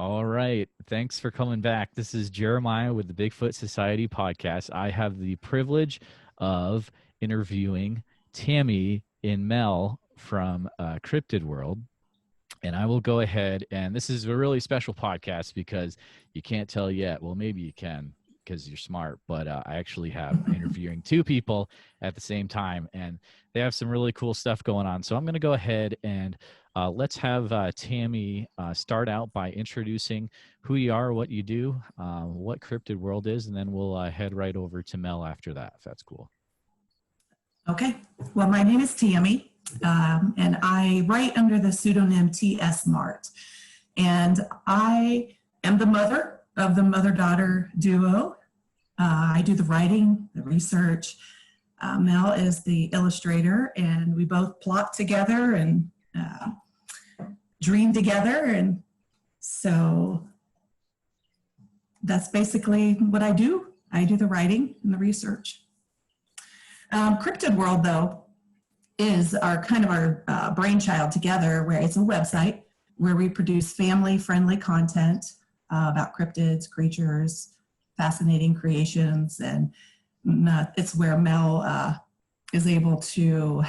All right. Thanks for coming back. This is Jeremiah with the Bigfoot Society podcast. I have the privilege of interviewing Tammy and Mel from Cryptid World. And I will go ahead, and this is a really special podcast because you can't tell yet. Well, maybe you can because you're smart, but I actually have interviewing two people at the same time, and they have some really cool stuff going on. So I'm going to go ahead and let's have Tammy start out by introducing who you are, what you do, what Cryptid World is, and then we'll head right over to Mel after that, if that's cool. Okay. Well, my name is Tammy, and I write under the pseudonym T.S. Mart. And I am the mother of the mother-daughter duo. I do the writing, the research. Mel is the illustrator, and we both plot together and dream together. And so that's basically what I do. I do the writing and the research. Cryptid World, though, is our brainchild together, where it's a website where we produce family-friendly content about cryptids, creatures, fascinating creations, and it's where Mel is able to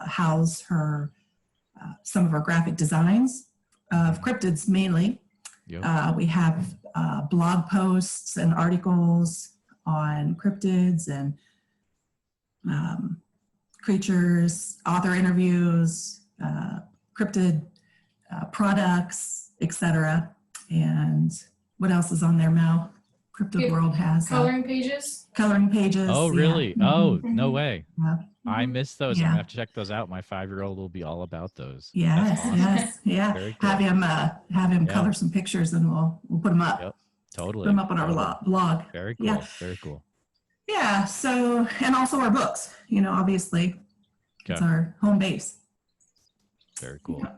house her some of her graphic designs of cryptids mainly. Yep. We have blog posts and articles on cryptids and creatures, author interviews, cryptid products, etc. And what else is on there, Mel? Cryptid World has coloring pages. Coloring pages. Oh, really? Yeah. Oh, no way. Yeah. I missed those. Yeah. I'm gonna have to check those out. My 5-year-old will be all about those. Yes, awesome. Yes, yeah. Very cool. Have him color some pictures, and we'll put them up. Yep, totally. Put them up on our blog. Very cool. Yeah. Very cool. Yeah. So, and also our books. Obviously, it's our home base. Very cool. Yeah.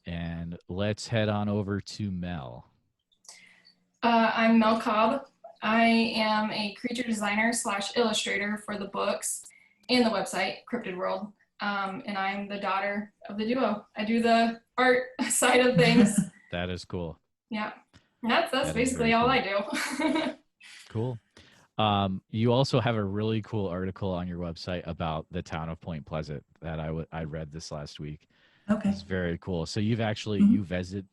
And let's head on over to Mel. I'm Mel Cobb. I am a creature designer / illustrator for the books and the website, Cryptid World. And I'm the daughter of the duo. I do the art side of things. That is cool. Yeah. That's basically all I do. Cool. You also have a really cool article on your website about the town of Point Pleasant that I read this last week. Okay. It's very cool. So you've actually, you visited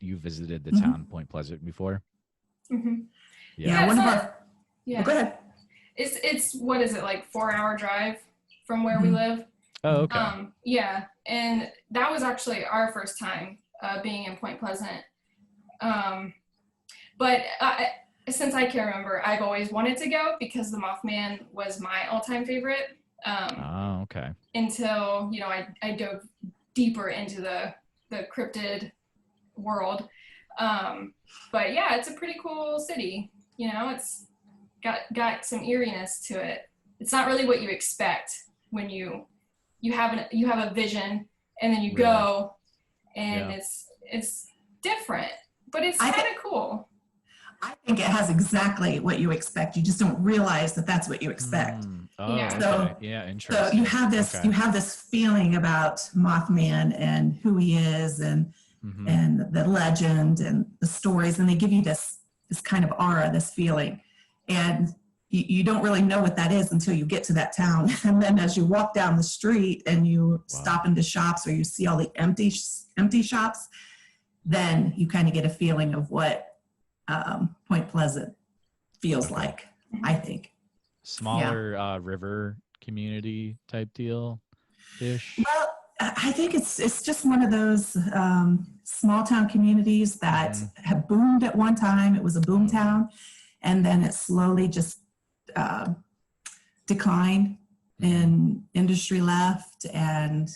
the town of Point Pleasant before? Mm-hmm. Yeah. One of our. Yeah. Go ahead. It's what is it, like 4-hour drive from where we live? Oh, okay. Yeah, and that was actually our first time being in Point Pleasant. But since I can remember, I've always wanted to go because the Mothman was my all-time favorite. Oh, okay. Until I dove deeper into the cryptid world. But yeah, it's a pretty cool city. It's got some eeriness to it. It's not really what you expect when you have a vision and then you go and it's different, but it's kind of cool. I think it has exactly what you expect. You just don't realize that that's what you expect. Oh, yeah. So, okay. Yeah, interesting. So you have this feeling about Mothman and who he is and the legend and the stories, and they give you this kind of aura, this feeling. And you don't really know what that is until you get to that town. And then as you walk down the street and you stop into shops or you see all the empty shops, then you kind of get a feeling of what Point Pleasant feels like, I think. Smaller river community type deal-ish? Well, I think it's just one of those small town communities that have boomed at one time. It was a boom town, and then it slowly just declined, and industry left, and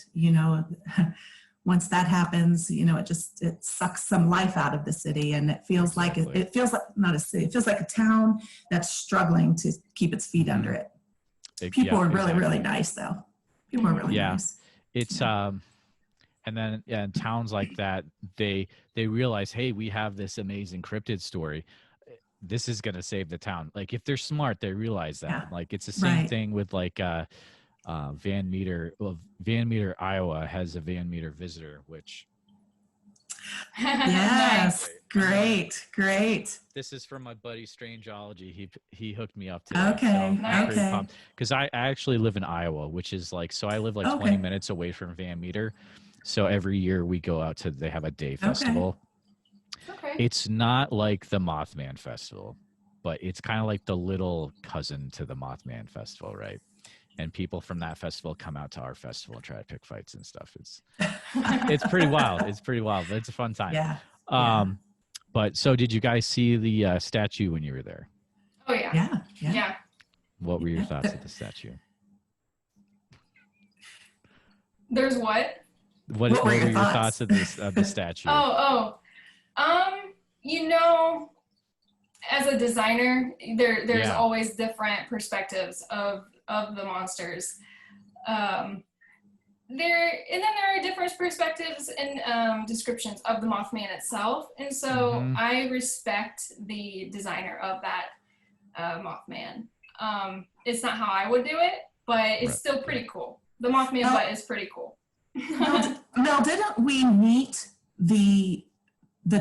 once that happens, it sucks some life out of the city, and it feels like it feels like not a city. It feels like a town that's struggling to keep its feet under it. People are really, really nice, though. People are really nice. It's and then in towns like that, they realize, hey, we have this amazing cryptid story. This is gonna save the town. Like if they're smart, they realize that. Yeah. Like it's the same thing with like Van Meter. Well, Van Meter, Iowa has a Van Meter visitor, which yes, Great. This is from my buddy Strangeology. He hooked me up today. Okay. So I'm Nice. pretty Okay. pumped because I actually live in Iowa, which is like, so I live like 20 minutes away from Van Meter. So every year we go out to, they have a day festival. Okay. It's not like the Mothman Festival, but it's kind of like the little cousin to the Mothman Festival, right? And people from that festival come out to our festival and try to pick fights and stuff. It's pretty wild. It's pretty wild, but it's a fun time. Yeah. But so did you guys see the statue when you were there? Oh yeah. Yeah. What were your thoughts of the statue? There's what? What were your thoughts of the statue? You know, as a designer, there's Yeah. always different perspectives of the monsters. There are different perspectives and descriptions of the Mothman itself, and so I respect the designer of that Mothman. It's not how I would do it, but it's still pretty cool. The Mothman butt is pretty cool. Mel, didn't we meet the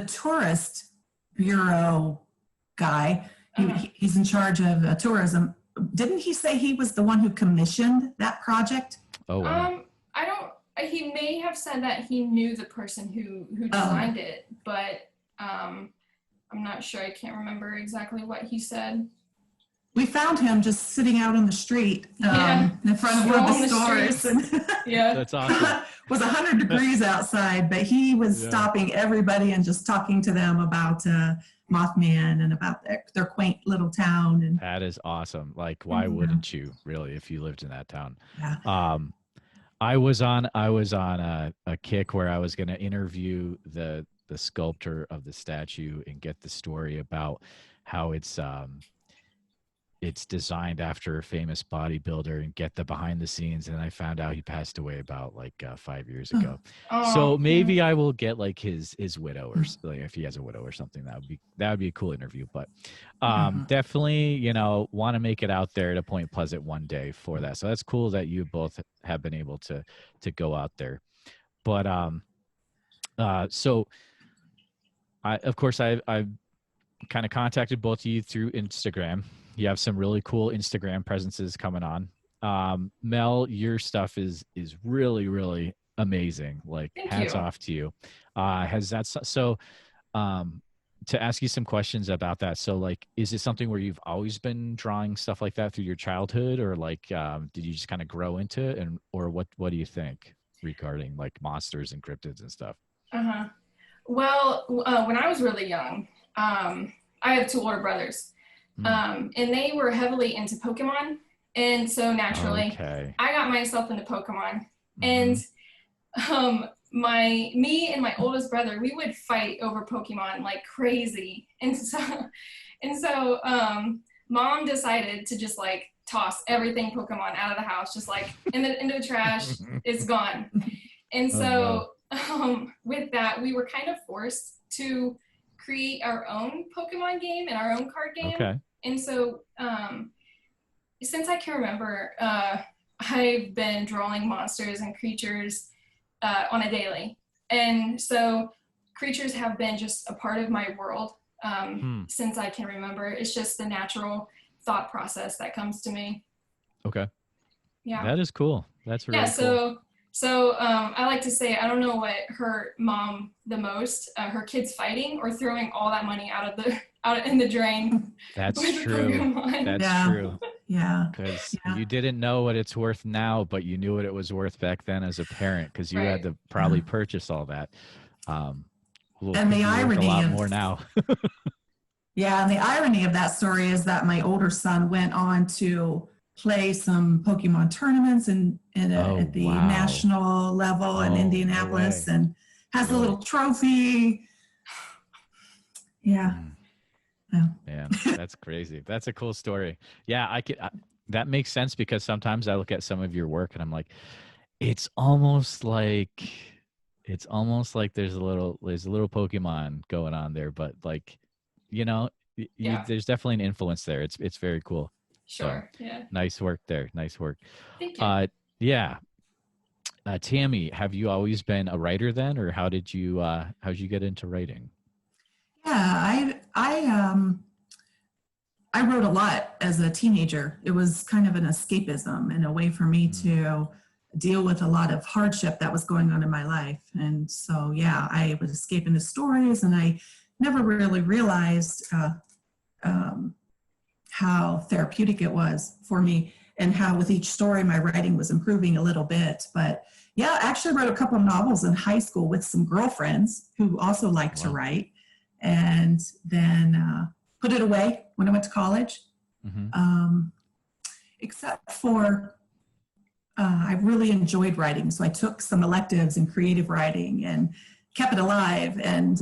tourist bureau guy? He's in charge of tourism. Didn't he say he was the one who commissioned that project? Oh, wow. He may have said that he knew the person who designed it, but I'm not sure. I can't remember exactly what he said. We found him just sitting out on the street in front of one of the stores. And Yeah. That's awesome. it was 100 degrees outside, but he was stopping everybody and just talking to them about Mothman and about their quaint little town. And that is awesome. Like, why wouldn't you, really, if you lived in that town? Yeah. I was on a kick where I was going to interview the sculptor of the statue and get the story about how it's designed after a famous bodybuilder and get the behind the scenes. And I found out he passed away about 5 years ago. So maybe I will get like his widow, or like if he has a widow or something. That would be a cool interview. But definitely, want to make it out there to Point Pleasant one day for that. So that's cool that you both have been able to go out there. But so of course I've kind of contacted both of you through Instagram. You have some really cool Instagram presences coming on. Mel, your stuff is really, really amazing. Like, hats off to you. Has that so? To ask you some questions about that. So, like, is it something where you've always been drawing stuff like that through your childhood, or like, did you just kind of grow into it, or what do you think regarding like monsters and cryptids and stuff? Well, when I was really young, I have two older brothers. And they were heavily into Pokemon. And so naturally, I got myself into Pokemon. And me and my oldest brother, we would fight over Pokemon like crazy. And so Mom decided to just like toss everything Pokemon out of the house, just like into the trash. It's gone. And so with that, we were kind of forced to create our own Pokemon game and our own card game. And so, since I can remember, I've been drawing monsters and creatures on a daily. And so creatures have been just a part of my world since I can remember. It's just the natural thought process that comes to me. Okay. Yeah. That is cool. That's really cool. So I like to say, I don't know what hurt Mom the most, her kids fighting or throwing all that money out in the drain. That's true. That's true. Yeah. Because you didn't know what it's worth now, but you knew what it was worth back then as a parent, because you had to probably purchase all that. And the irony a lot more now. Yeah, and the irony of that story is that my older son went on to play some Pokemon tournaments at the national level in Indianapolis, and has a little trophy. Yeah. Man, that's crazy. That's a cool story. Yeah, that makes sense, because sometimes I look at some of your work and I'm like, it's almost like there's a little Pokemon going on there, but like, there's definitely an influence there. It's very cool. Sure. So, nice work there. Nice work. Thank you. Tammy, have you always been a writer then, or how'd you get into writing? I wrote a lot as a teenager. It was kind of an escapism and a way for me to deal with a lot of hardship that was going on in my life. And so, yeah, I was escaping the stories, and I never really realized how therapeutic it was for me, and how with each story my writing was improving a little bit. But yeah, I actually wrote a couple of novels in high school with some girlfriends who also liked to write, and then put it away when I went to college. Except for I really enjoyed writing, so I took some electives in creative writing and kept it alive, and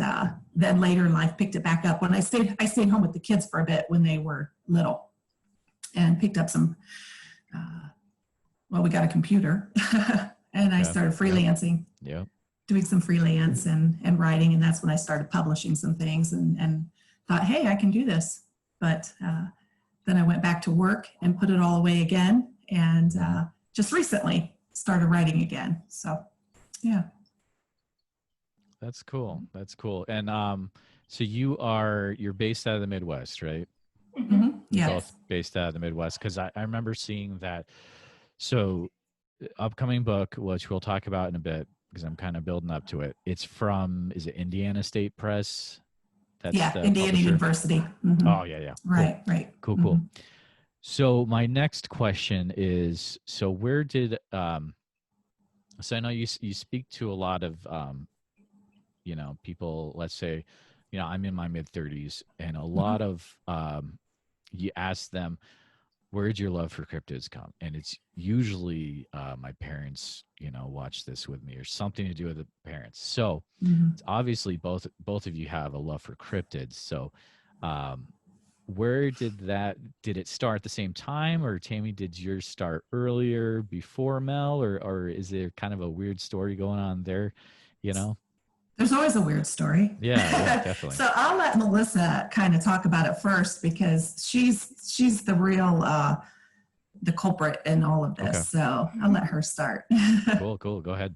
then later in life picked it back up when I stayed home with the kids for a bit when they were little, and picked up some we got a computer and I started freelancing, doing some freelance and writing, and that's when I started publishing some things, and thought, hey, I can do this. But then I went back to work and put it all away again, and just recently started writing again. So yeah. That's cool. That's cool. And so you're based out of the Midwest, right? Yeah. Both based out of the Midwest, because I remember seeing that. So upcoming book, which we'll talk about in a bit, because I'm kind of building up to it. It's from, is it Indiana State Press? That's Indiana publisher. University. Oh, yeah. Right, cool. right. Cool. So my next question is, so where did, so I know you speak to a lot of, people, let's say, I'm in my mid 30s, and a lot of, you ask them, where'd your love for cryptids come? And it's usually my parents, watch this with me, or something to do with the parents. So it's obviously both of you have a love for cryptids. So where did it start at the same time, or Tammy, did yours start earlier before Mel, or is there kind of a weird story going on there? There's always a weird story. Yeah, definitely. So I'll let Melissa kind of talk about it first, because she's the real the culprit in all of this. Okay. So I'll let her start. Cool. Go ahead.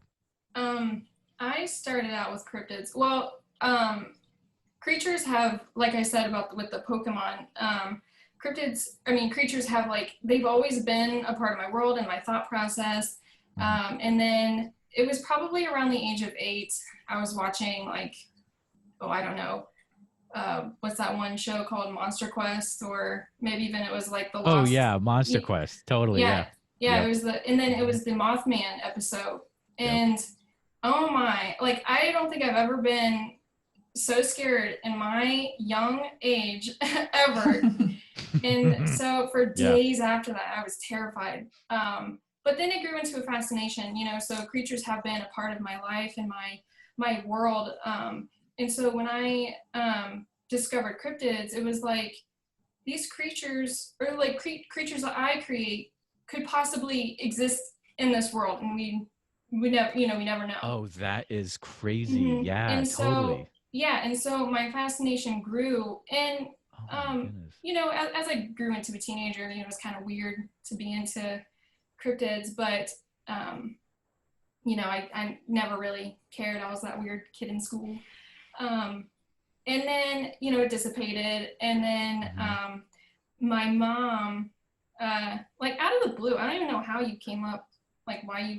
I started out with cryptids. Well, creatures have, like I said with the Pokemon, creatures have they've always been a part of my world and my thought process. And then it was probably around the age of 8. I was watching I don't know, what's that one show called, Monster Quest, or maybe even it was the Lost. Oh yeah, Monster Quest, totally. Yeah. It was it was the Mothman episode, and oh my, I don't think I've ever been so scared in my young age ever. And so for days after that, I was terrified. But then it grew into a fascination, so creatures have been a part of my life and my world. And so when I discovered cryptids, it was these creatures, or creatures that I create, could possibly exist in this world, and we never know. Oh, that is crazy. Yeah, and totally. And so my fascination grew, and as I grew into a teenager, it was kind of weird to be into cryptids, but I never really cared. I was that weird kid in school. And then it dissipated, and then my mom out of the blue, I don't even know how you came up, why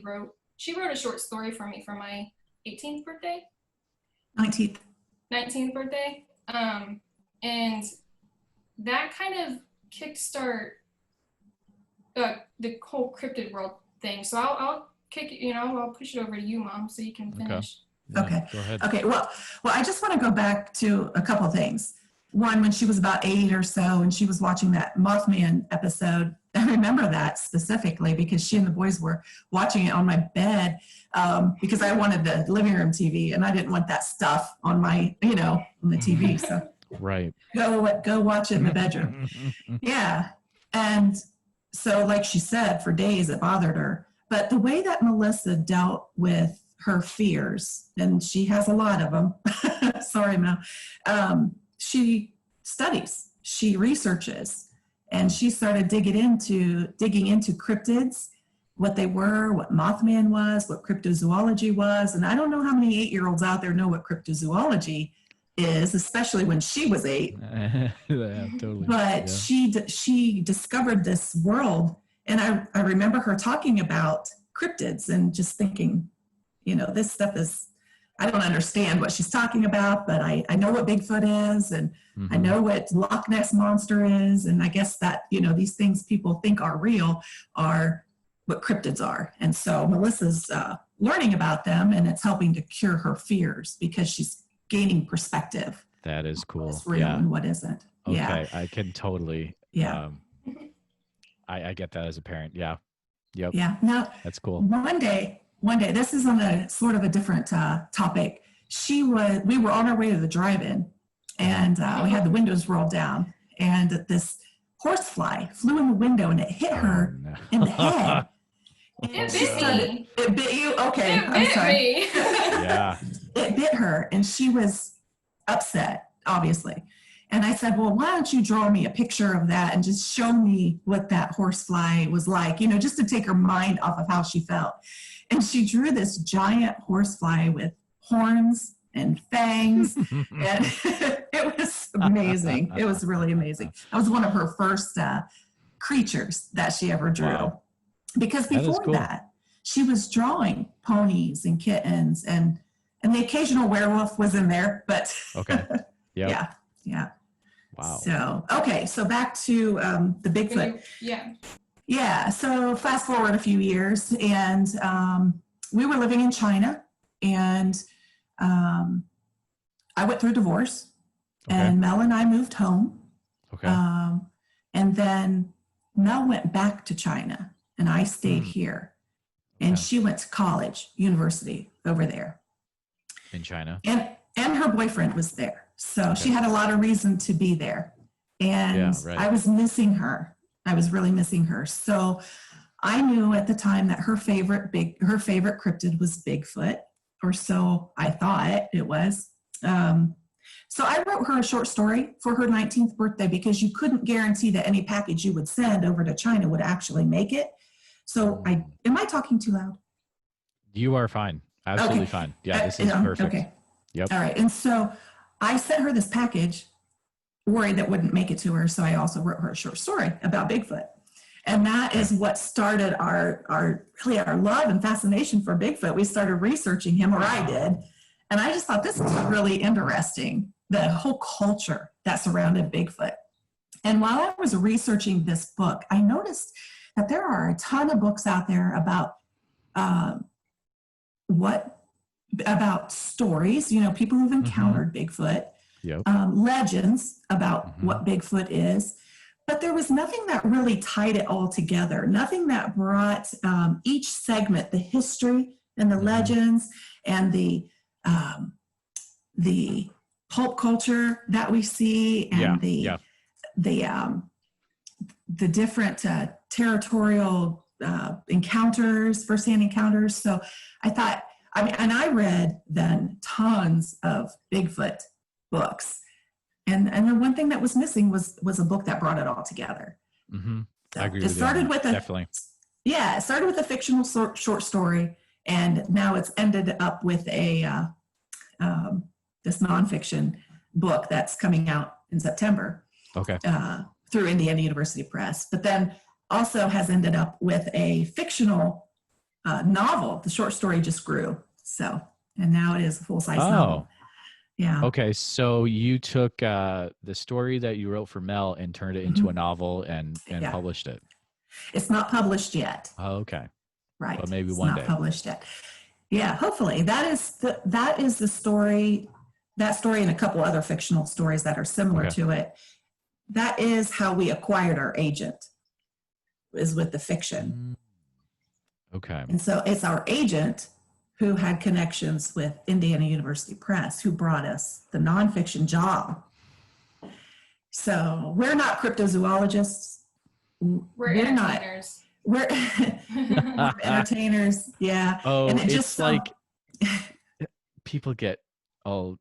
she wrote a short story for me for my 18th birthday. 19th birthday. And that kind of kickstart the whole Cryptid World thing. So I'll I'll push it over to you, Mom, so you can finish. Okay. Go ahead. Okay. Well, I just want to go back to a couple of things. One, when she was about 8 or so, and she was watching that Mothman episode, I remember that specifically because she and the boys were watching it on my bed, because I wanted the living room TV, and I didn't want that stuff on my, on the TV. So right. Go watch it in the bedroom. Yeah. And so, like she said, for days it bothered her. But the way that Melissa dealt with her fears, and she has a lot of them. Sorry, Mel. She studies, she researches, and she started digging into cryptids, what they were, what Mothman was, what cryptozoology was. And I don't know how many 8-year-olds out there know what cryptozoology is, especially when she was 8. Yeah, totally. But she discovered this world, and I remember her talking about cryptids and just thinking, this stuff is, I don't understand what she's talking about, but I know what Bigfoot is, and I know what Loch Ness Monster is, and I guess that, these things people think are real are what cryptids are. And so Melissa's learning about them, and it's helping to cure her fears because she's gaining perspective. That is cool. What's real and what isn't. Okay, yeah. I can totally. Yeah. I get that as a parent. Yeah. Yep. Yeah. Now, that's cool. One day, this is on a sort of a different topic. We were on our way to the drive-in, and we had the windows rolled down, and this horsefly flew in the window, and it hit her in the head. It bit me. It bit you? Okay. It bit me. Yeah. It bit her, and she was upset, obviously. And I said, well, why don't you draw me a picture of that and just show me what that horsefly was like, just to take her mind off of how she felt. And she drew this giant horsefly with horns and fangs. And it was amazing. It was really amazing. That was one of her first creatures that she ever drew. Wow. Because before that, she was drawing ponies and kittens, and the occasional werewolf was in there, but okay. Yep. Yeah. Wow. So back to the Bigfoot. Yeah. So fast forward a few years, and we were living in China, and I went through divorce, and Mel and I moved home. Okay. And then Mel went back to China, and I stayed here, and she went to college, university over there. In China. And her boyfriend was there. So she had a lot of reason to be there. And I was missing her. I was really missing her. So I knew at the time that her favorite cryptid was Bigfoot, or so I thought it was. So I wrote her a short story for her 19th birthday, because you couldn't guarantee that any package you would send over to China would actually make it. So am I talking too loud? You are fine. Absolutely fine. Yeah, this is perfect. Okay. Yep. All right. And so I sent her this package, worried that wouldn't make it to her. So I also wrote her a short story about Bigfoot. And that is what started our love and fascination for Bigfoot. We started researching him, or I did. And I just thought this was really interesting, the whole culture that surrounded Bigfoot. And while I was researching this book, I noticed that there are a ton of books out there about stories, people who've encountered Bigfoot, legends about what Bigfoot is, but there was nothing that really tied it all together, nothing that brought each segment, the history and the legends and the pulp culture that we see, and the different territorial encounters, firsthand encounters. So I thought, and I read then tons of Bigfoot books, and the one thing that was missing was a book that brought it all together. Mm-hmm. So I agree it with started you. With Definitely. It started with a fictional short story, and now it's ended up with a this nonfiction book that's coming out in September. Okay. Through Indiana University Press, but then also has ended up with a fictional novel. The short story just grew. So, and now it is a full-size novel. Yeah. Okay. So you took the story that you wrote for Mel and turned it into a novel and published it. It's not published yet. Oh, okay. Right. But maybe it's one not day. Published yet. Yeah. Hopefully that is the story, that story and a couple other fictional stories that are similar to it. That is how we acquired our agent, is with the fiction. Okay. And so it's our agent who had connections with Indiana University Press who brought us the nonfiction job. So we're not cryptozoologists. We're entertainers. We're entertainers. Yeah. Oh, and it's like people get all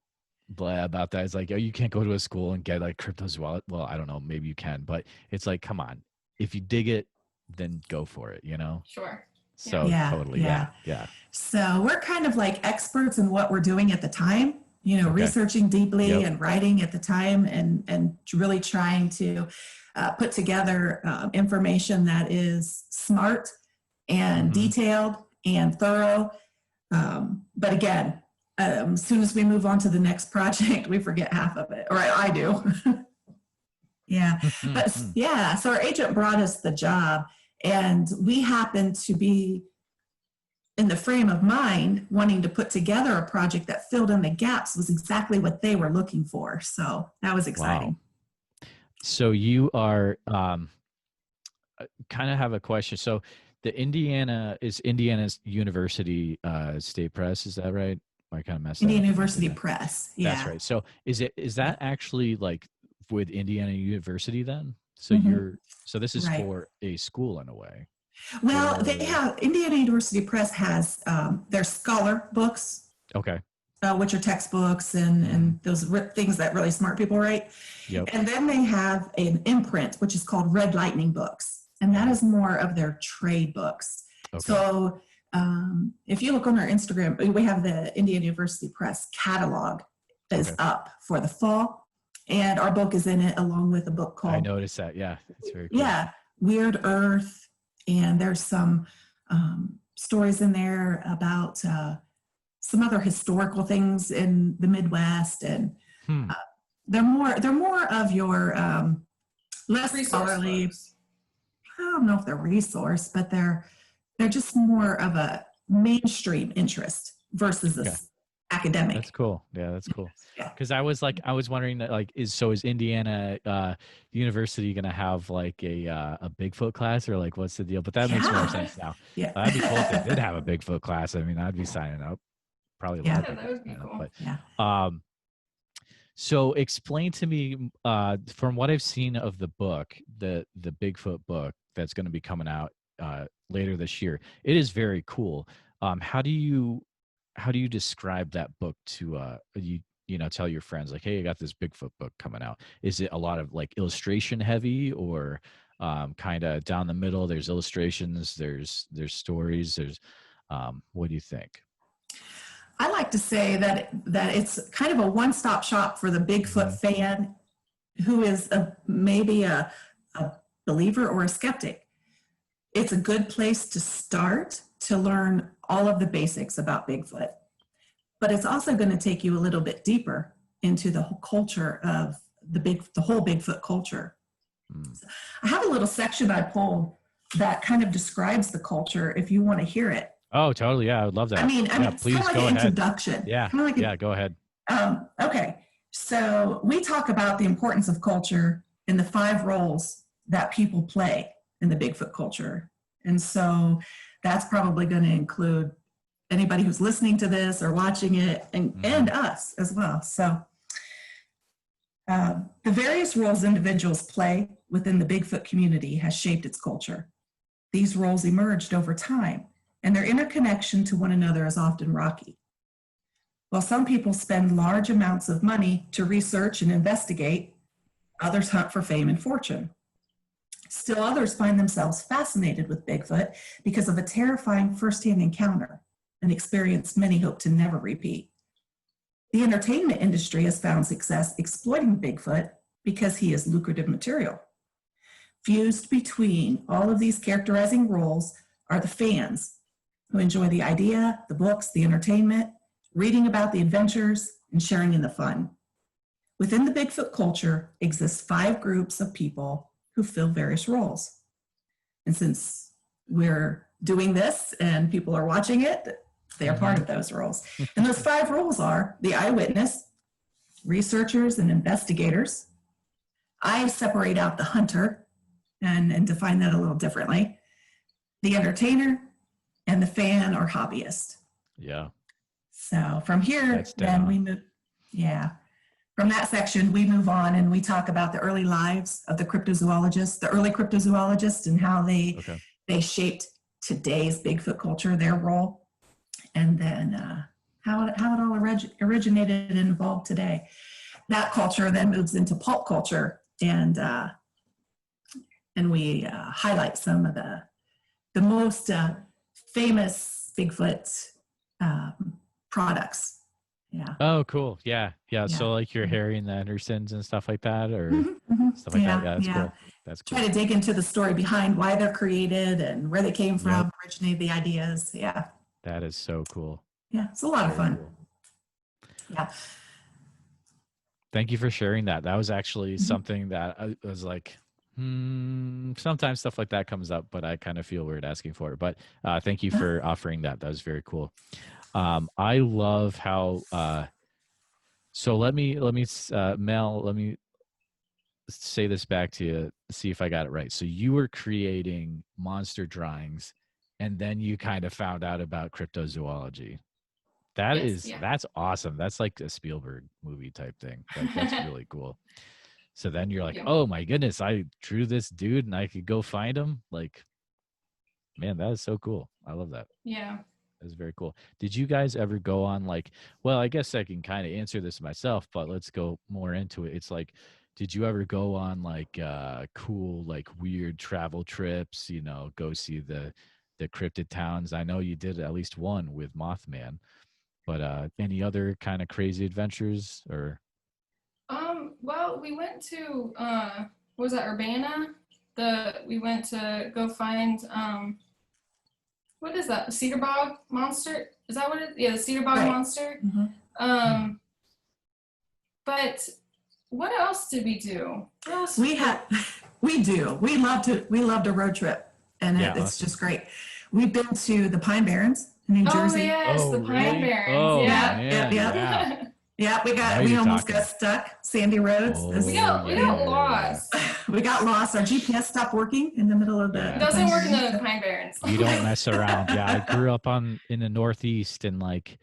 blah about that. It's like, oh, you can't go to a school and get like cryptozoology. Well, I don't know, maybe you can, but it's like, come on, if you dig it, then go for it, Sure. So totally. Yeah. So we're kind of like experts in what we're doing at the time, researching deeply Yep. and writing at the time, and really trying to put together information that is smart and detailed and thorough. But again, as soon as we move on to the next project, we forget half of it, or I do. Yeah. But yeah, so our agent brought us the job, and we happened to be in the frame of mind wanting to put together a project that filled in the gaps, was exactly what they were looking for. So that was exciting. Wow. So you are kind of have a question. So the Indiana's University State Press, is that right? I kind of messed that up. Indiana University Press. Yeah. That's right. So is that actually like with Indiana University then? So so this is for a school in a way. Well, they have, Indiana University Press has their scholar books. Okay. Which are textbooks and those things that really smart people write. Yep. And then they have an imprint, which is called Red Lightning Books. And that is more of their trade books. Okay. So if you look on our Instagram, we have the Indiana University Press catalog that is up for the fall. And our book is in it, along with a book called... I noticed that. Yeah. It's very cool. Yeah. Weird Earth. And there's some stories in there about some other historical things in the Midwest, and they're more of your less scholarly. I don't know if they're resource, but they're just more of a mainstream interest versus this academic. That's cool. Yeah, that's cool. Because I was wondering that, like, is Indiana University going to have like a Bigfoot class, or like what's the deal? But that makes more sense now. Yeah, that'd be cool if they did have a Bigfoot class. I mean, I'd be signing up. Probably. Yeah, that would be cool. But, so explain to me, from what I've seen of the book, the Bigfoot book that's going to be coming out later this year. It is very cool. How do you describe that book to tell your friends, like, hey, I got this Bigfoot book coming out? Is it a lot of like illustration heavy, or kind of down the middle? There's illustrations, there's stories, there's what do you think? I like to say that it's kind of a one-stop shop for the Bigfoot fan who is maybe a believer or a skeptic. It's a good place to start to learn all of the basics about Bigfoot. But it's also going to take you a little bit deeper into the whole culture of the whole Bigfoot culture. So I have a little section I pulled that kind of describes the culture if you want to hear it. Oh, totally. Yeah, I would love that. I mean, please it's kind of like go an ahead. introduction. Yeah, go ahead. Okay, so we talk about the importance of culture in the 5 roles that people play in the Bigfoot culture. And so that's probably going to include anybody who's listening to this or watching it, and us as well. So the various roles individuals play within the Bigfoot community has shaped its culture. These roles emerged over time, and their interconnection to one another is often rocky. While some people spend large amounts of money to research and investigate, others hunt for fame and fortune. Still others find themselves fascinated with Bigfoot because of a terrifying firsthand encounter, an experience many hope to never repeat. The entertainment industry has found success exploiting Bigfoot because he is lucrative material. Fused between all of these characterizing roles are the fans, who enjoy the idea, the books, the entertainment, reading about the adventures, and sharing in the fun. Within the Bigfoot culture exists 5 groups of people who fill various roles. And since we're doing this and people are watching it, they are part of those roles. And those 5 roles are the eyewitness, researchers and investigators. I separate out the hunter and define that a little differently. The entertainer, and the fan or hobbyist. Yeah. So from here, then we move, from that section, we move on and we talk about the early lives of the cryptozoologists, the early cryptozoologists, and how they shaped today's Bigfoot culture, their role, and then how it all originated and evolved today. That culture then moves into pulp culture, and we highlight some of the most famous Bigfoot products. Yeah. Oh, cool. Yeah. Yeah. So like your Harry and the Andersons and stuff like that, or stuff like Yeah, that. Yeah, that's yeah. cool. That's cool. Try to dig into the story behind why they're created and where they came from, Yep. originated the ideas. Yeah. That is so cool. Yeah. It's a lot of Very fun. cool. Yeah. Thank you for sharing that. That was actually something that I was like, sometimes stuff like that comes up, but I kind of feel weird asking for it. But thank you for offering that. That was very cool. I love how. So let me Mel, let me say this back to you, see if I got it right. So you were creating monster drawings, and then you kind of found out about cryptozoology. That's awesome. That's like a Spielberg movie type thing. Like that's really cool. So then you're like, oh my goodness, I drew this dude and I could go find him. Like, man, that is so cool. I love that. Yeah. That's very cool. Did you guys ever go on like, well, I guess I can kind of answer this myself, but let's go more into it. It's like, did you ever go on like cool, like weird travel trips, you know, go see the cryptid towns? I know you did at least one with Mothman, but any other kind of crazy adventures or? Well, we went to what was that, Urbana? We went to go find what is that? The cedar bog monster? Is that what it is? Yeah, the cedar bog monster. But what else did we do? We love to road trip, and it's just great. We've been to the Pine Barrens in New Jersey. Yes, the Pine Barrens. Oh, yeah. Man, yeah. Yeah, we almost got stuck. Sandy roads. We got lost. We got lost. Our GPS stopped working in the middle of the. It doesn't work in the Pine Barrens. You don't mess around. Yeah, I grew up in the Northeast, and like,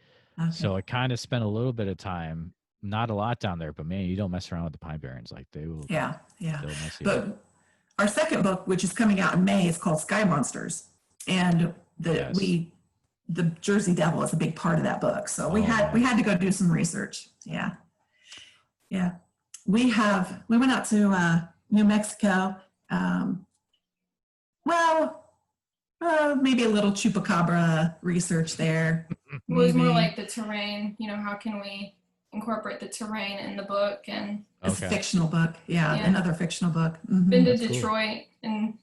so I kind of spent a little bit of time, not a lot down there, but man, you don't mess around with the Pine Barrens. Like they will. Yeah. They'll mess you up. But our second book, which is coming out in May, is called Sky Monsters, and the Jersey Devil is a big part of that book. So we had to go do some research. Yeah. We went out to New Mexico. Maybe a little chupacabra research there. It was more like the terrain. You know, how can we incorporate the terrain in the book? And it's a fictional book. Yeah, another fictional book. Been to Detroit and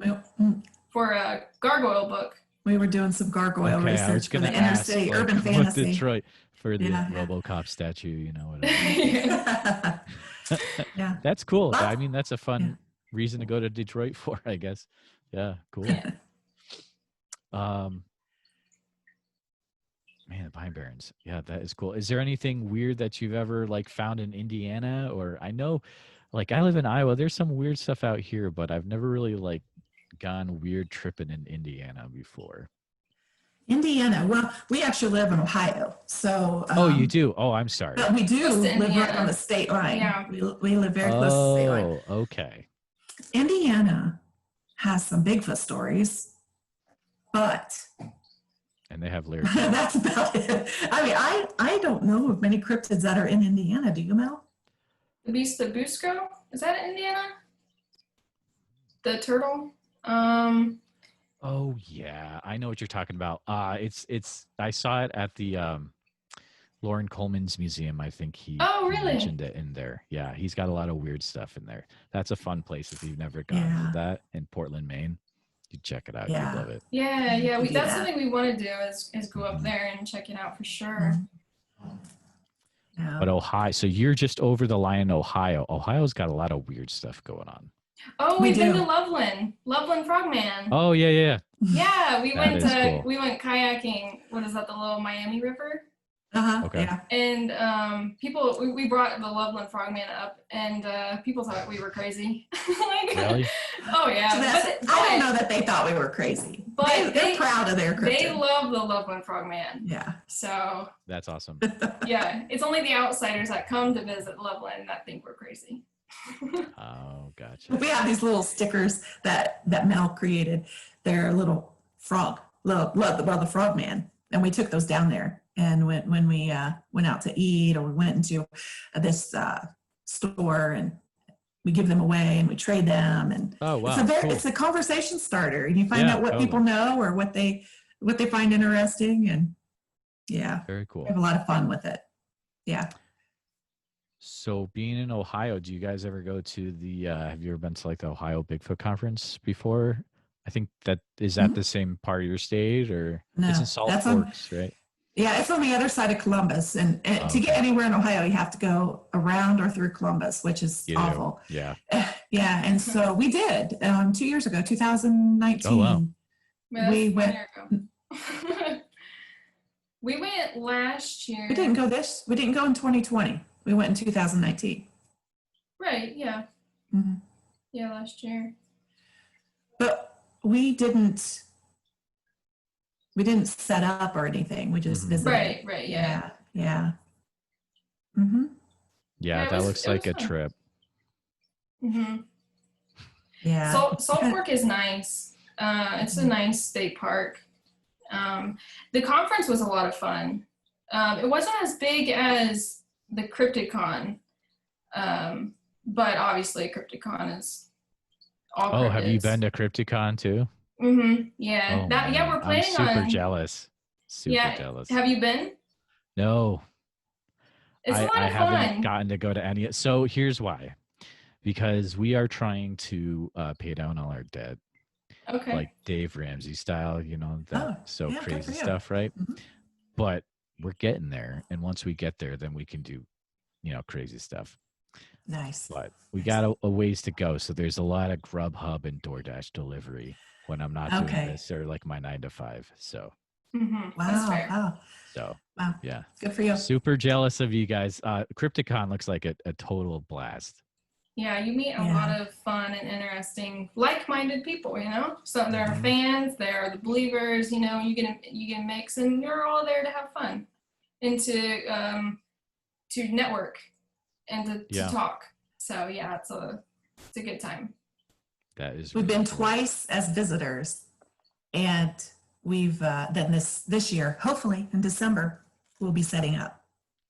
for a gargoyle book. We were doing some gargoyle research for the inner city urban fantasy. Detroit for the RoboCop statue, you know. Yeah, that's cool. I mean, that's a fun reason to go to Detroit for, I guess. Yeah, cool. Man, the Pine Barrens. Yeah, that is cool. Is there anything weird that you've ever like found in Indiana? Or I know, like I live in Iowa. There's some weird stuff out here, but I've never really like gone weird tripping in Indiana before. Indiana. Well, we actually live in Ohio, so. You do? Oh, I'm sorry. But we do live right on the state line. Yeah. We live very close to the state line. Oh, okay. Indiana has some Bigfoot stories, but. And they have lyrics. That's about it. I mean, I don't know of many cryptids that are in Indiana. Do you, Mel? The Beast of Busco? Is that in Indiana? The turtle? Oh yeah, I know what you're talking about. It's I saw it at the Lauren Coleman's museum. I think he mentioned it in there. Yeah, he's got a lot of weird stuff in there. That's a fun place if you've never gone to that in Portland, Maine. You check it out. Yeah. You'd love it. Yeah. That's something we want to do is go up there and check it out for sure. Yeah. But Ohio, so you're just over the line in Ohio. Ohio's got a lot of weird stuff going on. Oh, we've been to Loveland Frogman. Oh yeah. Yeah, we went cool. We went kayaking. What is that? The Little Miami River. Okay. Yeah. And we brought the Loveland Frogman up, and people thought we were crazy. Really? Oh yeah. So I don't know that they thought we were crazy, but they're proud of their cryptid. They love the Loveland Frogman. Yeah. So. That's awesome. Yeah, it's only the outsiders that come to visit Loveland that think we're crazy. Oh, gotcha. We have these little stickers that Mel created. They're a little frog, the frogman, and we took those down there. And when we went out to eat, or we went into this store, and we give them away and we trade them, and oh wow, it's a conversation starter, and you find out what people know or what they find interesting, and very cool. We have a lot of fun with it. Yeah. So being in Ohio, do you guys ever go to the have you ever been to like the Ohio Bigfoot conference before? I think that is that Mhm. the same part of your state, or it's in No, Salt that's on. Forks, right? Yeah, it's on the other side of Columbus, and Oh, to get okay. anywhere in Ohio, you have to go around or through Columbus, which is You do. awful. Yeah. Yeah, and so we did 2 years ago, Oh wow. 2019. Yeah, We that's 1 went. year ago. We went last We didn't year. go this. We didn't go in 2020. We went in 2019. Right, yeah. hmm Yeah, last year. But we didn't. We didn't set up or anything. We just Mhm. visited. Right, yeah. Yeah, yeah. hmm Yeah, Yeah, that looks it like was a fun. trip. Mm-hmm. Yeah. Salt Fork is nice. It's a nice state park. The conference was a lot of fun. It wasn't as big as the CryptidCon, but obviously CryptidCon is all Oh, have you cryptids. been to Crypticon too? Yeah. Oh Yeah, man, we're I'm planning super on. jealous. Super Yeah. jealous. Have you been? No, It's a lot I of haven't fun. gotten to go to any. So here's why. Because we are trying to pay down all our debt, like Okay. Dave Ramsey style, you know, that Oh, so yeah. Good for crazy you. stuff, right? hmm But we're getting there. And once we get there, then we can do, you know, crazy stuff. Nice. But we Nice. got a ways to go. So there's a lot of Grubhub and DoorDash delivery when I'm not doing Okay. this or like my 9 to 5. That's Wow. fair. Wow. So Wow. yeah, Good for you. super jealous of you guys. Crypticon looks like a total blast. Yeah, you meet a lot Yeah. of fun and interesting, like-minded people. So there are Mhm. fans, there are the believers. You get a mix, and you're all there to have fun and to network and to Yeah, talk. So yeah, it's a good time. that is We've really been cool. twice as visitors, and we've then this year, hopefully in December, we'll be setting up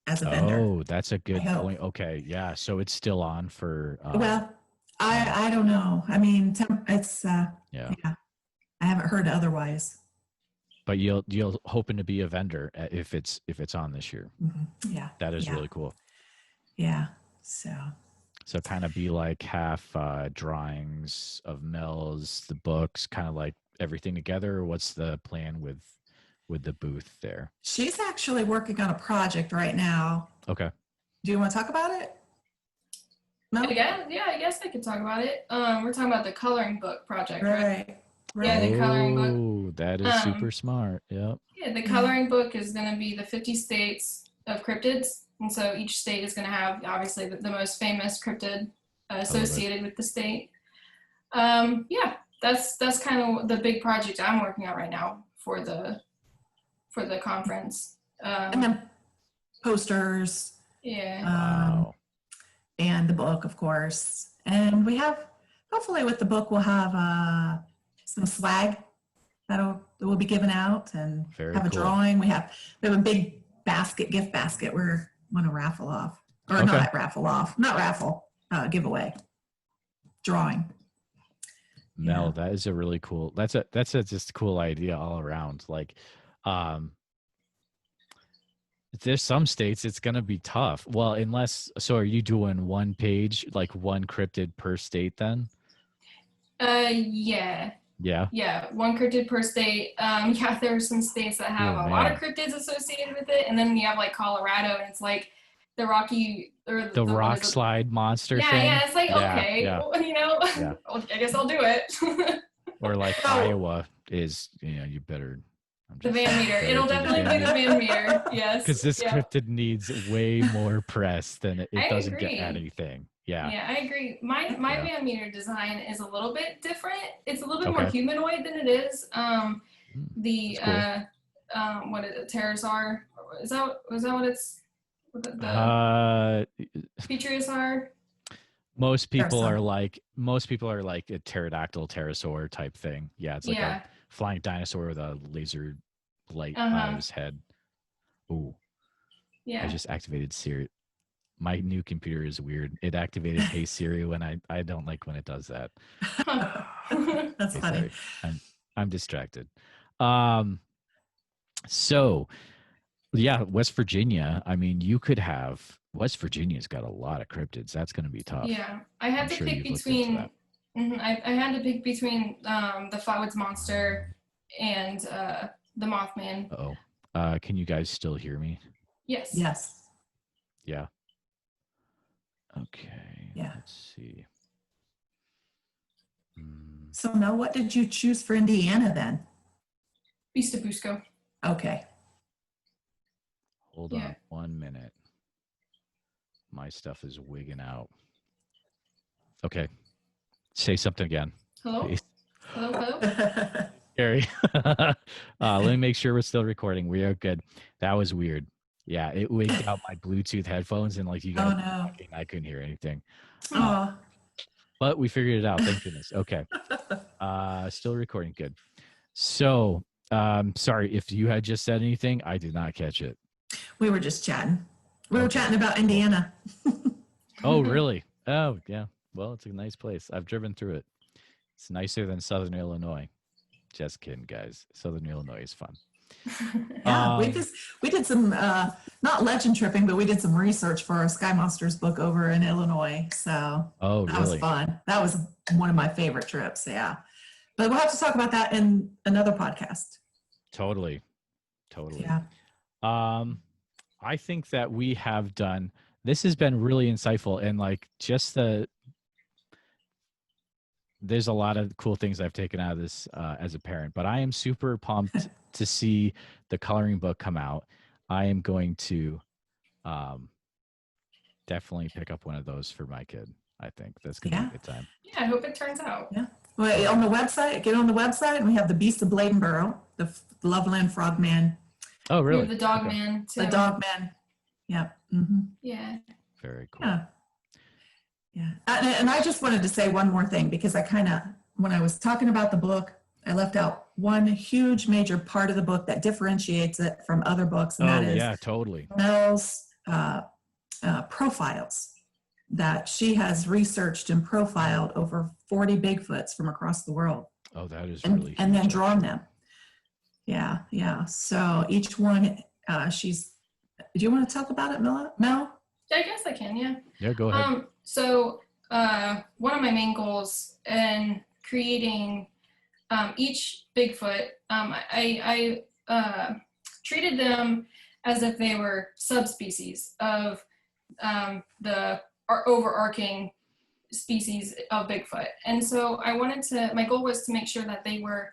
as a vendor. Oh, that's a I good hope. point. Okay, yeah. So it's still on for Well, Mel. I don't know. I mean, it's Yeah. yeah. I haven't heard otherwise. But you'll hoping to be a vendor if it's on this year. Yeah. That is Yeah. really cool. Yeah. So So kind of be like half drawings of Mel's, the books, kind of like everything together. Or what's the plan with the booth there? she's actually working on a project right now. Okay. Do you want to talk about it? No. I guess I could talk about it. We're talking about the coloring book project, right? Right. Yeah, the coloring book. Oh, that is super smart. Yep. Yeah, the coloring book is going to be the 50 states of cryptids. And so each state is going to have, obviously, the most famous cryptid associated with the state. Yeah, that's kind of the big project I'm working on right now for the conference. And then posters. Yeah. Wow. And the book, of course. And we have, hopefully, with the book, we'll have some swag that will be given out, and Very have a cool. drawing. We have a big gift basket we're going to raffle off, or Okay. not raffle, giveaway, drawing. Mel, that is a really cool. That's a just cool idea all around. Like, there's some states it's gonna be tough. Well, unless so, are you doing one page, like one cryptid per state then? Yeah. Yeah. Yeah, one cryptid per state. Yeah, there are some states that have a lot of cryptids associated with it, and then you have like Colorado, and it's like the Rocky or the rock slide monster yeah, thing. Yeah, it's like okay, yeah. Well, I guess I'll do it. Or like Iowa is, you better. The Van Meter. It'll definitely be the Van Meter. Yes. Because this cryptid needs way more press than it doesn't get anything. Yeah. Yeah, I agree. My Van Meter design is a little bit different. It's a little bit more humanoid than it is. The cool. What is it? Pterosaur? Is that what it's? The features are. Most people are like a pterodactyl pterosaur type thing. Yeah, it's like a flying dinosaur with a laser light out of his head. Ooh. Yeah. I just activated Siri. My new computer is weird. It activated Hey Siri when I don't like when it does that. That's funny. Sorry. I'm distracted. So Yeah, West Virginia. I mean, you could have West Virginia's got a lot of cryptids. That's going to be tough. Yeah, I had I'm to sure pick you've looked into between. that. I had to pick between the Flatwoods Monster and the Mothman. Oh, can you guys still hear me? Yes. Yes. Yeah. Okay. Yeah. Let's see. So now what did you choose for Indiana then? Beast of Busco. Okay. Hold Yeah. on 1 minute. My stuff is wigging out. Okay. Say something again. Hello? Please. Hello? Gary. Let me make sure we're still recording. We are good. That was weird. Yeah, it wigged out my Bluetooth headphones and like you guys talking, I couldn't hear anything. Oh. But we figured it out. Thank goodness. Okay. Still recording. Good. So sorry if you had just said anything. I did not catch it. We were just chatting. We were Okay. chatting about Indiana. Oh, really? Oh, yeah. Well, it's a nice place. I've driven through it. It's nicer than Southern Illinois. Just kidding, guys. Southern Illinois is fun. Yeah, we did some not legend tripping, but we did some research for our Sky Monsters book over in Illinois. So Oh, that was really? fun. That was one of my favorite trips. Yeah, but we'll have to talk about that in another podcast. Totally. Yeah. I think that we have done. This has been really insightful, and like just there's a lot of cool things I've taken out of this as a parent, but I am super pumped to see the coloring book come out. I am going to definitely pick up one of those for my kid. I think that's going to be a good time. Yeah, I hope it turns out. Yeah. Well, on the website, get on the website, and we have the Beast of Bladenboro, the Loveland Frogman. Oh, really? We have the Dogman too. The Dogman. Yeah. Mm-hmm. Yeah. Very cool. Yeah. Yeah. And I just wanted to say one more thing, because I kind of, when I was talking about the book, I left out one huge major part of the book that differentiates it from other books. And that is yeah, totally. Mel's profiles that she has researched and profiled over 40 Bigfoots from across the world. Oh, that is and, really and then huge, drawn them. Yeah. Yeah. So each one, do you want to talk about it, Mel? I guess I can, yeah. Yeah, go ahead. So one of my main goals in creating each Bigfoot, I treated them as if they were subspecies of the overarching species of Bigfoot. And so my goal was to make sure that they were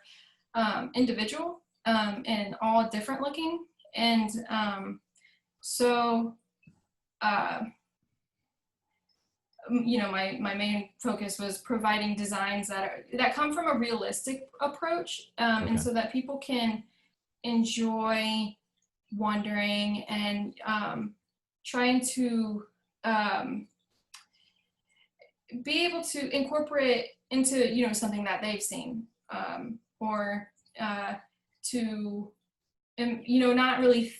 individual and all different looking. And my main focus was providing designs that come from a realistic approach, and so that people can enjoy wandering and trying to be able to incorporate into something that they've seen, or to not really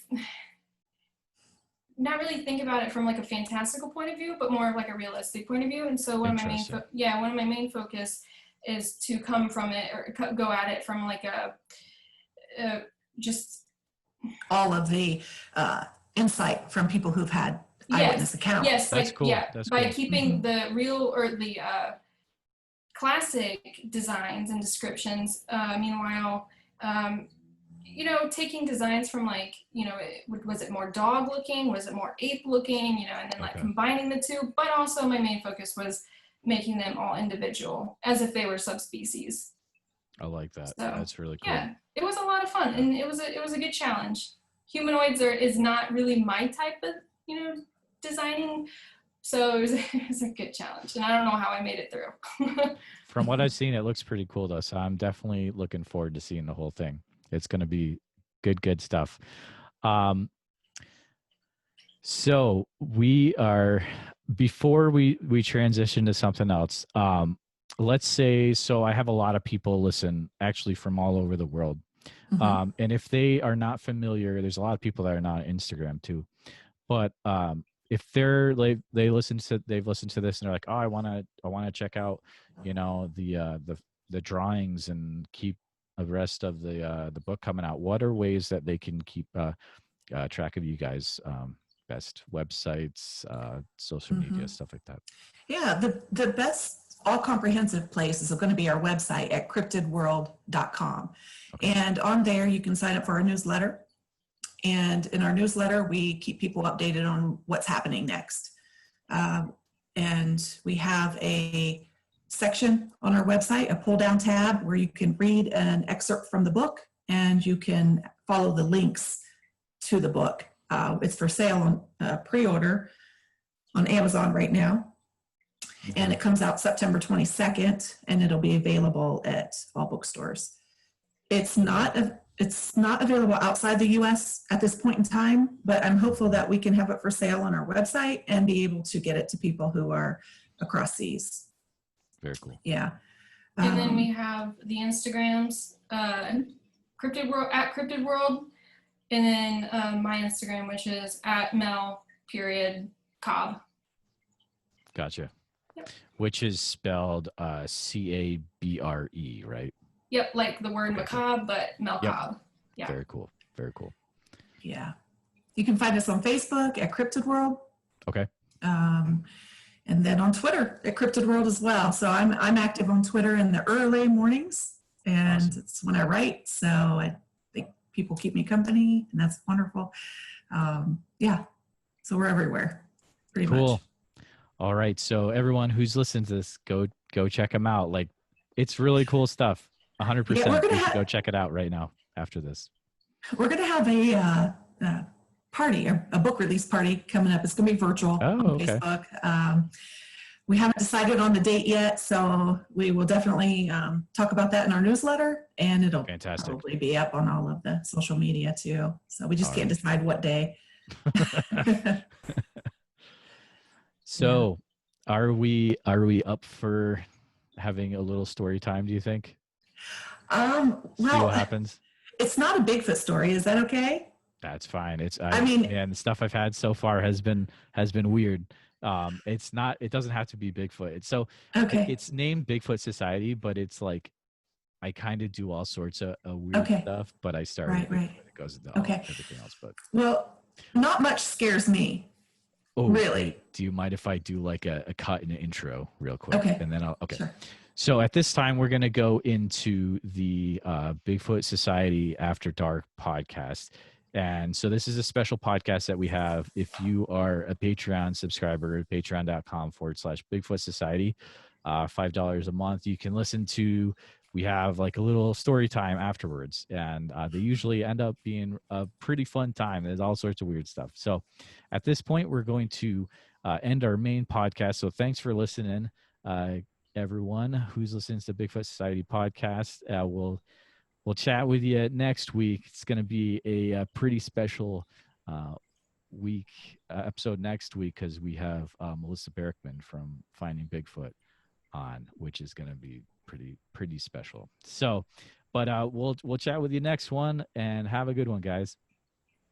think about it from like a fantastical point of view, but more of like a realistic point of view. And so one of my main focus is to come from it, or go at it from like just all of the insight from people who've had eyewitness accounts. Yes, that's cool. Yeah, that's by cool. keeping the real or the classic designs and descriptions. Meanwhile, taking designs from was it more dog looking? Was it more ape looking? And then combining the two. But also my main focus was making them all individual, as if they were subspecies. I like that. So, that's really cool. Yeah, it was a lot of fun, and it was a good challenge. Humanoids is not really my type of designing, so it was a good challenge, and I don't know how I made it through. From what I've seen, it looks pretty cool though, so I'm definitely looking forward to seeing the whole thing. It's going to be good stuff. So we are, before we transition to something else, let's say, so I have a lot of people listen actually from all over the world. Mm-hmm. And if they are not familiar, there's a lot of people that are not on Instagram too. But if they've listened to this and they're like, oh, I want to check out, the drawings and keep the rest of the book coming out. What are ways that they can keep track of you guys, best websites, social media, stuff like that. Yeah, the best all comprehensive place is going to be our website at cryptidworld.com. Okay. And on there, you can sign up for our newsletter. And in our newsletter, we keep people updated on what's happening next. And we have a section on our website, a pull down tab where you can read an excerpt from the book and you can follow the links to the book. It's for sale on pre-order on Amazon right now. And it comes out September 22nd and it'll be available at all bookstores. It's not available outside the US at this point in time, but I'm hopeful that we can have it for sale on our website and be able to get it to people who are across seas. Very cool. Yeah. And then we have the Instagrams, Cryptid World at Cryptid World, and then my Instagram, which is at Mel.Cobb. Gotcha. Yep. Which is spelled CABRE, right? Yep, like the word macabre, but Mel Cobb. Yeah. Very cool. Very cool. Yeah. You can find us on Facebook at Cryptid World. Okay. And then on Twitter at Cryptid World as well. So I'm active on Twitter in the early mornings, and Awesome. It's when I write. So I think people keep me company, and that's wonderful. Yeah. So we're everywhere, pretty much. Cool. All right. So everyone who's listening to this, go check them out. Like, it's really cool stuff. 100%. Yeah, go check it out right now after this. We're going to have a party, a book release party coming up. It's going to be virtual on Facebook. We haven't decided on the date yet, so we will definitely talk about that in our newsletter, and it'll probably be up on all of the social media too. So we just can't decide what day. So are we up for having a little story time, do you think? Well, see what happens. It's not a Bigfoot story. Is that okay? That's fine. The stuff I've had so far has been weird. It doesn't have to be Bigfoot. It's named Bigfoot Society, but it's like, I kind of do all sorts of weird stuff, but I started it goes into everything else. But well, not much scares me. Oh, really? Do you mind if I do like a cut in an intro real quick? Okay. And then Sure. So at this time, we're going to go into the Bigfoot Society After Dark podcast. And so this is a special podcast that we have. If you are a Patreon subscriber, patreon.com/Bigfoot Society, $5 a month, you can listen to, we have like a little story time afterwards. And they usually end up being a pretty fun time. There's all sorts of weird stuff. So at this point, we're going to end our main podcast. So thanks for listening. Everyone who's listening to the Bigfoot Society podcast. We'll chat with you next week. It's going to be a pretty special episode next week, because we have Melissa Berkman from Finding Bigfoot on, which is going to be pretty special. So, but we'll chat with you next one, and have a good one, guys.